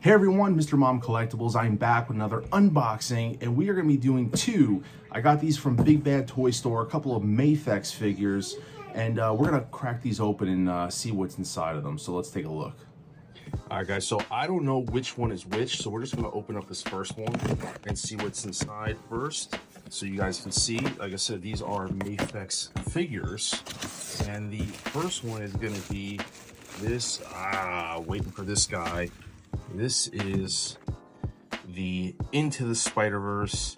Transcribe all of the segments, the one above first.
Hey everyone, Mr. Mom Collectibles. I'm back with another unboxing, and we are going to be doing two. I got these from Big Bad Toy Store, a couple of MAFEX figures, and we're going to crack these open and see what's inside of them. So let's take a look. All right, guys, so I don't know which one is which, so we're just going to open up this first one and see what's inside first. So you guys can see, like I said, these are MAFEX figures, and the first one is going to be this, waiting for this guy. This is the Into the Spider-Verse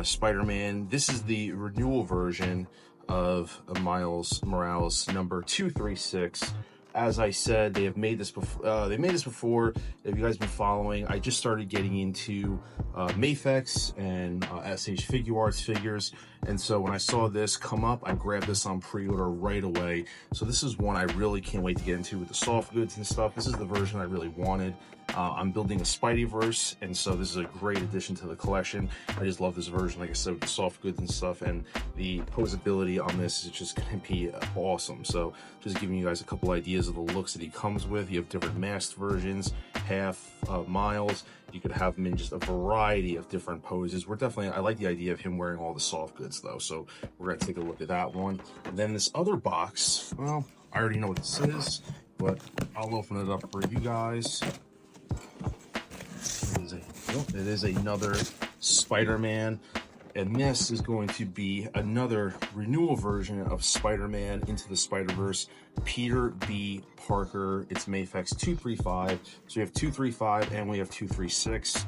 Spider-Man. This is the renewal version of Miles Morales number 236. As I said, they have made this before. If you guys been following, I just started getting into MAFEX and SH Figure Arts figures, and so when I saw this come up, I grabbed this on pre-order right away. So this is one I really can't wait to get into with the soft goods and stuff. This is the version I really wanted. I'm building a Spideyverse, and so this is a great addition to the collection. I just love this version, like I said, with the soft goods and stuff, and the posability on this is just going to be awesome. So just giving you guys a couple ideas of the looks that he comes with. You have different masked versions, half Miles. You could have him in just a variety of different poses. I like the idea of him wearing all the soft goods though, so we're going to take a look at that one. And then this other box, well, I already know what this is, but I'll open it up for you guys. It is another Spider-Man, and this is going to be another renewal version of Spider-Man Into the Spider-Verse, Peter B. Parker. It's MAFEX 235. So we have 235 and we have 236.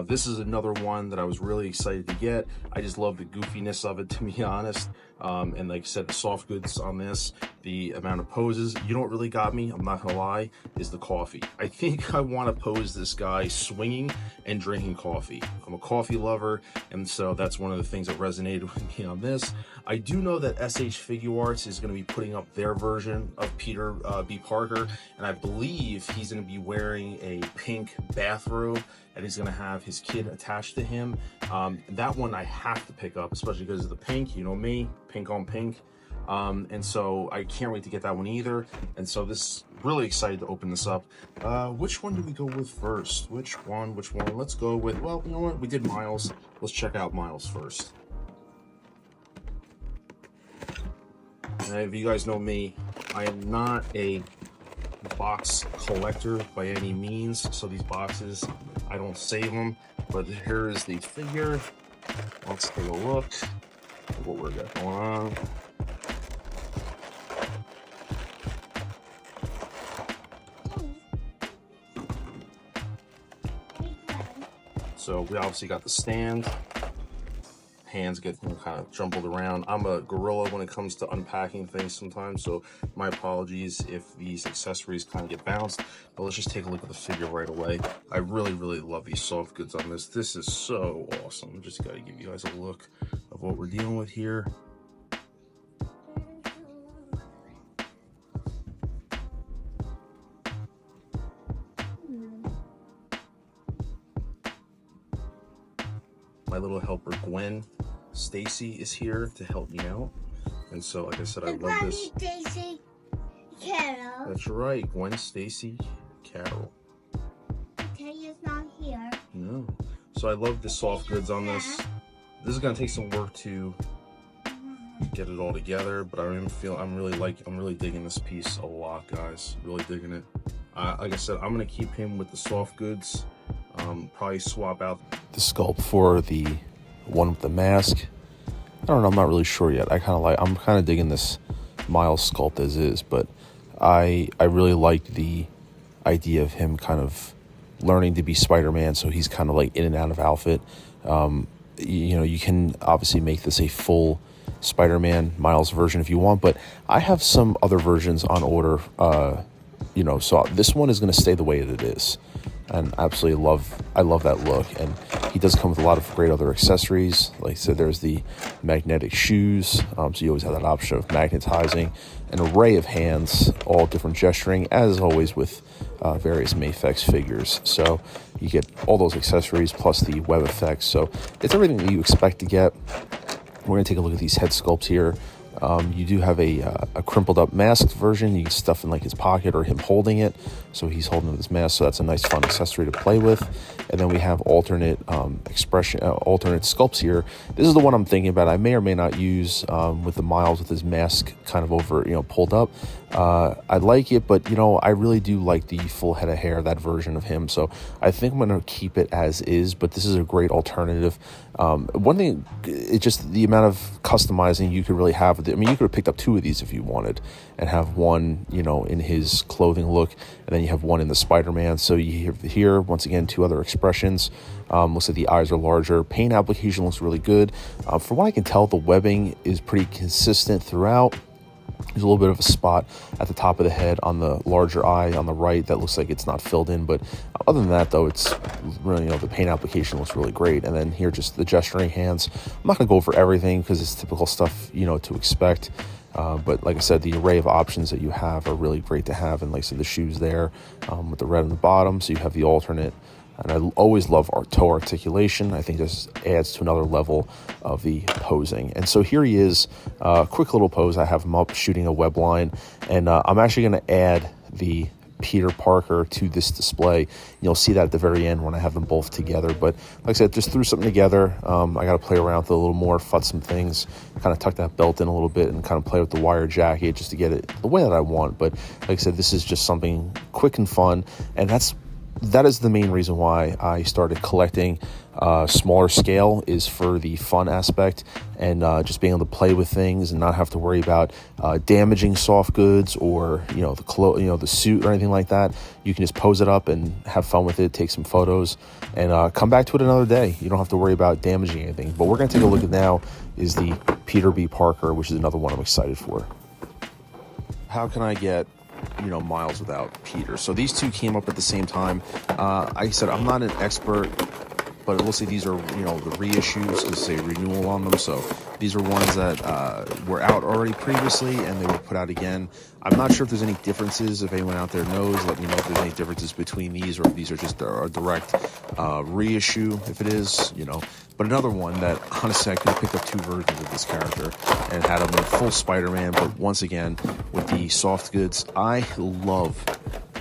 This is another one that I was really excited to get. I just love the goofiness of it, to be honest. And like I said, the soft goods on this, the amount of poses. You know what really got me, I'm not gonna lie, is the coffee. I think I want to pose this guy swinging and drinking coffee. I'm a coffee lover, and so that's one of the things that resonated with me on this. I do know that SH Figure Arts is going to be putting up their version of Peter B. Parker, and I believe he's going to be wearing a pink bathrobe, and he's going to have his kid attached to him. That one I have to pick up, especially because of the pink. You know me, pink on pink. And so I can't wait to get that one either. And so this, really excited to open this up. Which one do we go with first? Which one? Let's go with, well, you know what? We did Miles. Let's check out Miles first. And if you guys know me, I am not a box collector by any means. So these boxes, I don't save them. But here is the figure. Let's take a look at what we got going on. So we obviously got the stand. Hands get kind of jumbled around. I'm a gorilla when it comes to unpacking things sometimes, so my apologies if these accessories kind of get bounced. But let's just take a look at the figure right away. I really love these soft goods on this. This is so awesome. Just got to give you guys a look of what we're dealing with here. My little helper Gwen Stacy is here to help me out, and so like I said, I love this. Stacy Carol. That's right, Gwen Stacy Carol. Okay, is not here. No. So I love the soft goods on this. This is gonna take some work to get it all together, but I'm really digging this piece a lot, guys. Really digging it. Like I said, I'm gonna keep him with the soft goods. Probably swap out the sculpt for the one with the mask. I don't know, I'm not really sure yet. I'm kind of digging this Miles sculpt as is, but I really like the idea of him kind of learning to be Spider-Man, so he's kind of like in and out of outfit. You know, you can obviously make this a full Spider-Man Miles version if you want, but I have some other versions on order. You know, so this one is going to stay the way that it is. And absolutely I love that look. And he does come with a lot of great other accessories. Like I said, there's the magnetic shoes. So you always have that option of magnetizing. An array of hands, all different gesturing, as always with various MAFEX figures. So you get all those accessories plus the web effects. So it's everything that you expect to get. We're going to take a look at these head sculpts here. You do have a crimpled up masked version. You can stuff in like his pocket or him holding it. So he's holding his mask. So that's a nice fun accessory to play with. And then we have alternate alternate sculpts here. This is the one I'm thinking about. I may or may not use with the Miles with his mask kind of over, pulled up. I like it, but I really do like the full head of hair, that version of him. So I think I'm going to keep it as is, but this is a great alternative. One thing, it's just the amount of customizing you could really have with it. I mean, you could have picked up 2 of these if you wanted and have one, in his clothing look, and then you have one in the Spider-Man. So you have here, once again, 2 other expressions. Looks like the eyes are larger. Paint application looks really good. From what I can tell, the webbing is pretty consistent throughout. There's a little bit of a spot at the top of the head on the larger eye on the right that looks like it's not filled in. But other than that, though, it's really, the paint application looks really great. And then here, just the gesturing hands. I'm not going to go over everything because it's typical stuff, to expect. But like I said, the array of options that you have are really great to have. And like I said, the shoes there with the red on the bottom. So you have the alternate. And I always love toe articulation. I think this adds to another level of the posing. And so here he is, quick little pose. I have him up shooting a web line. And I'm actually going to add the Peter Parker to this display. You'll see that at the very end when I have them both together. But like I said, just threw something together. I got to play around with it a little more, fudge some things, kind of tuck that belt in a little bit and kind of play with the wire jacket just to get it the way that I want. But like I said, this is just something quick and fun. And that is the main reason why I started collecting smaller scale, is for the fun aspect and just being able to play with things and not have to worry about damaging soft goods or the suit or anything like that. You can just pose it up and have fun with it, take some photos, and come back to it another day. You don't have to worry about damaging anything. But we're going to take a look at now is the Peter B. Parker, which is another one I'm excited for. How can I get Miles without Peter? So these 2 came up at the same time. I said I'm not an expert, but it looks like these are the reissues, to say renewal on them. So these are ones that were out already previously and they were put out again. I'm not sure if there's any differences. If anyone out there knows, let me know if there's any differences between these, or if these are just a direct reissue, if it is, But another one that, honestly, I could have picked up 2 versions of this character and had them in full Spider-Man. But once again, with the soft goods, I love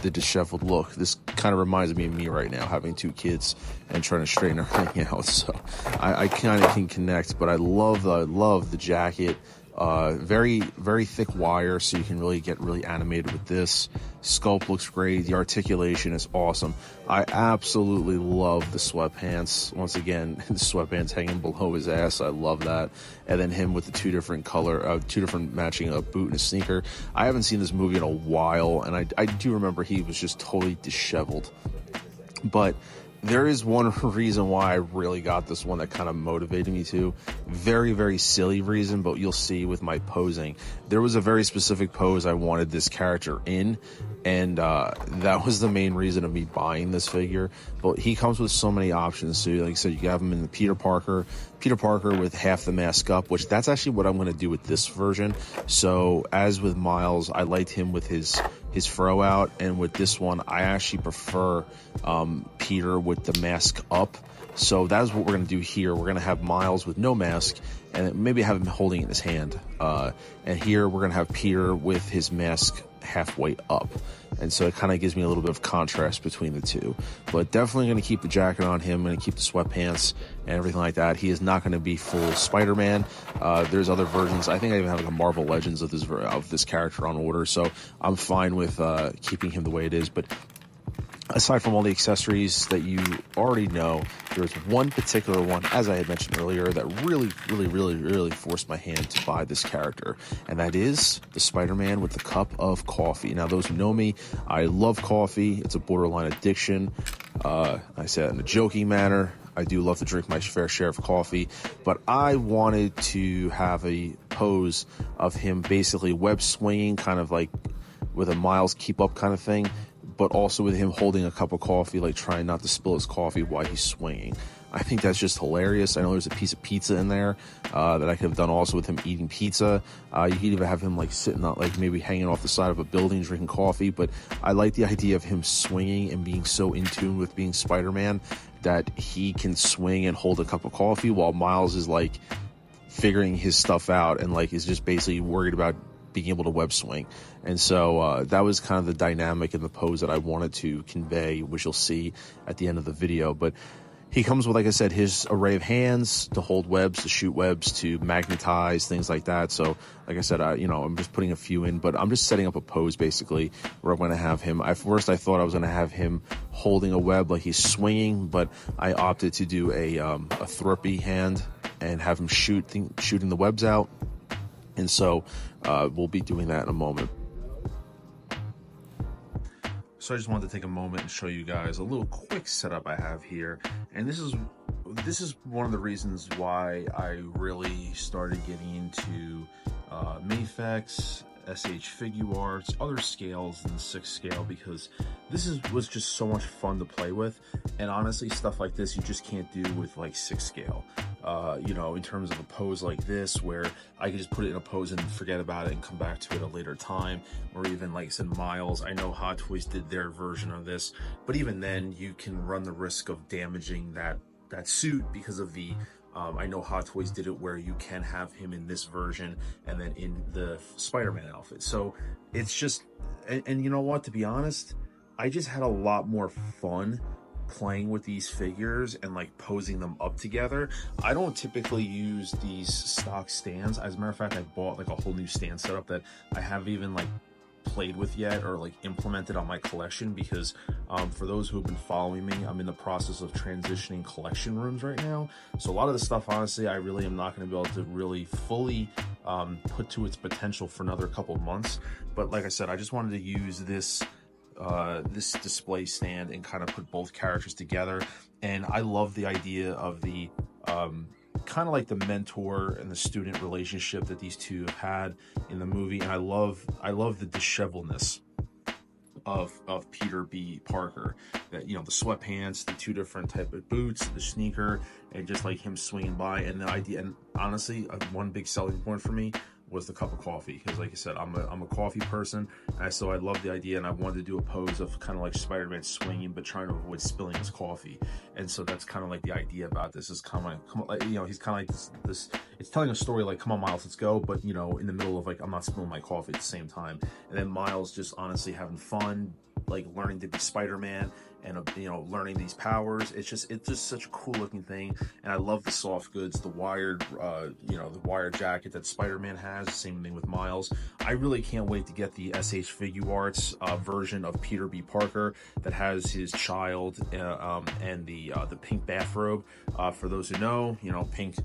the disheveled look. This kind of reminds me of me right now, having 2 kids and trying to straighten everything out. So I kind of can connect, but I love the jacket. Very, very thick wire, so you can really get really animated with this. Sculpt looks great. The articulation is awesome. I absolutely love the sweatpants. Once again, the sweatpants hanging below his ass. I love that. And then him with the 2 different matching a boot and a sneaker. I haven't seen this movie in a while, and I do remember he was just totally disheveled. But there is one reason why I really got this one that kind of motivated me to. Very, very silly reason, but you'll see with my posing. There was a very specific pose I wanted this character in, and that was the main reason of me buying this figure. But he comes with so many options. So like I said, you can have him in the Peter Parker with half the mask up, which that's actually what I'm going to do with this version. So as with Miles, I liked him with his fro out, and with this one I actually prefer Peter with the mask up. So that is what we're going to do here. We're going to have Miles with no mask, and maybe have him holding it in his hand, and here we're going to have Peter with his mask halfway up. And so it kind of gives me a little bit of contrast between the 2. But definitely going to keep the jacket on him, going to keep the sweatpants and everything like that. He is not going to be full Spider-Man. There's other versions. I think I even have like a Marvel Legends of this character on order, so I'm fine with keeping him the way it is. But aside from all the accessories that you already know, there's one particular one, as I had mentioned earlier, that really forced my hand to buy this character, and that is the Spider-Man with the cup of coffee. Now, those who know me, I love coffee. It's a borderline addiction. I say that in a joking manner. I do love to drink my fair share of coffee, but I wanted to have a pose of him basically web swinging, kind of like with a Miles keep up kind of thing, but also with him holding a cup of coffee, like trying not to spill his coffee while he's swinging. I think that's just hilarious. I know there's a piece of pizza in there that I could have done also with him eating pizza. You could even have him like sitting out, like maybe hanging off the side of a building drinking coffee. But I like the idea of him swinging and being so in tune with being Spider-Man that he can swing and hold a cup of coffee while Miles is like figuring his stuff out and like is just basically worried about being able to web swing. And so that was kind of the dynamic in the pose that I wanted to convey, which you'll see at the end of the video. But he comes with, like I said, his array of hands to hold webs, to shoot webs, to magnetize, things like that. So like I said, you know, I'm just putting a few in, but I'm just setting up a pose basically where I'm going to have him. At first I thought I was going to have him holding a web like he's swinging, but I opted to do a thruppy hand and have him shooting the webs out. And so we'll be doing that in a moment. So I just wanted to take a moment and show you guys a little quick setup I have here. And this is one of the reasons why I really started getting into MAFEX, SH figure arts, other scales than 6 scale, because this was just so much fun to play with. And honestly, stuff like this you just can't do with like 6 scale. You know, in terms of a pose like this, where I can just put it in a pose and forget about it and come back to it at a later time. Or even, like I said, Miles, I know Hot Toys did their version of this, but even then you can run the risk of damaging that suit because of the I know Hot Toys did it where you can have him in this version and then in the Spider-Man outfit. So it's just, and you know what, to be honest, I just had a lot more fun playing with these figures and like posing them up together. I don't typically use these stock stands. As a matter of fact, I bought like a whole new stand setup that I haven't even like played with yet or like implemented on my collection, because for those who have been following me, I'm in the process of transitioning collection rooms right now. So a lot of the stuff, honestly, I really am not going to be able to really fully put to its potential for another couple of months. But like I said, I just wanted to use this this display stand and kind of put both characters together. And I love the idea of the kind of like the mentor and the student relationship that these two have had in the movie. And I love the disheveledness of Peter B. Parker, that, you know, the sweatpants, the 2 different type of boots, the sneaker, and just like him swinging by. And the idea, and honestly, one big selling point for me was the cup of coffee, because like I said, I'm a coffee person, and so I love the idea, and I wanted to do a pose of kind of like Spider-Man swinging but trying to avoid spilling his coffee. And so that's kind of like the idea about this, is kind of like, you know, he's kind of like this it's telling a story like, come on Miles, let's go, but you know, in the middle of like, I'm not spilling my coffee at the same time. And then Miles just honestly having fun, like learning to be Spider-Man and you know, learning these powers. It's just such a cool looking thing. And I love the soft goods, the wired you know, the wired jacket that Spider-Man has, same thing with Miles. I really can't wait to get the SH Figure Arts version of Peter B. Parker that has his child and the pink bathrobe. For those who know, you know, pink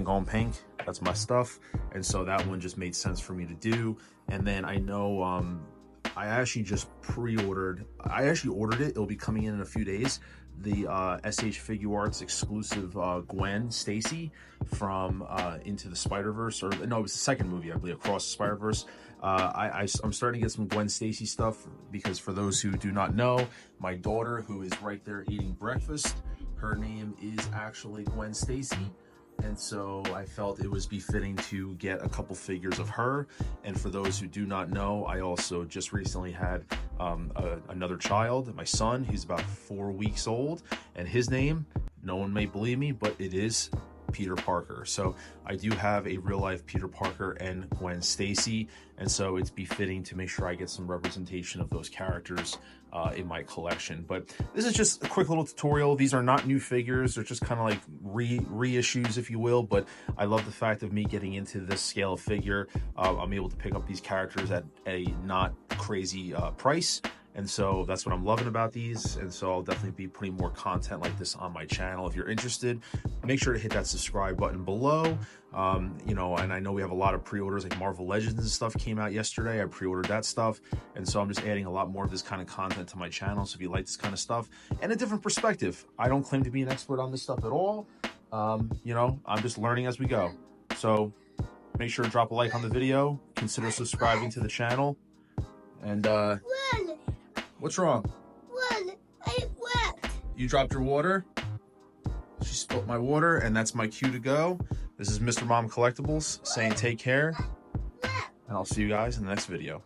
on pink, that's my stuff. And so that one just made sense for me to do. And then I know I actually just pre-ordered, I actually ordered it, it'll be coming in a few days, the SH Figure Arts exclusive Gwen Stacy from Into the Spider-Verse, or no, it was the second movie, I believe, Across the Spider-Verse. I'm starting to get some Gwen Stacy stuff, because for those who do not know, my daughter, who is right there eating breakfast, her name is actually Gwen Stacy. And so I felt it was befitting to get a couple figures of her. And for those who do not know, I also just recently had another child, my son. He's about 4 weeks old, and his name, no one may believe me, but it is Peter Parker. So I do have a real life Peter Parker and Gwen Stacy, and so it's befitting to make sure I get some representation of those characters in my collection. But this is just a quick little tutorial. These are not new figures, they're just kind of like reissues, if you will. But I love the fact of me getting into this scale of figure. I'm able to pick up these characters at a not crazy price. And so that's what I'm loving about these. And so I'll definitely be putting more content like this on my channel. If you're interested, make sure to hit that subscribe button below. You know, and I know we have a lot of pre-orders, like Marvel Legends and stuff came out yesterday. I pre-ordered that stuff. And so I'm just adding a lot more of this kind of content to my channel. So if you like this kind of stuff and a different perspective, I don't claim to be an expert on this stuff at all. You know, I'm just learning as we go. So make sure to drop a like on the video, consider subscribing to the channel. And what's wrong? I wept. You dropped your water? She spilt my water, and that's my cue to go. This is Mr. Mom Collectibles saying take care, and I'll see you guys in the next video.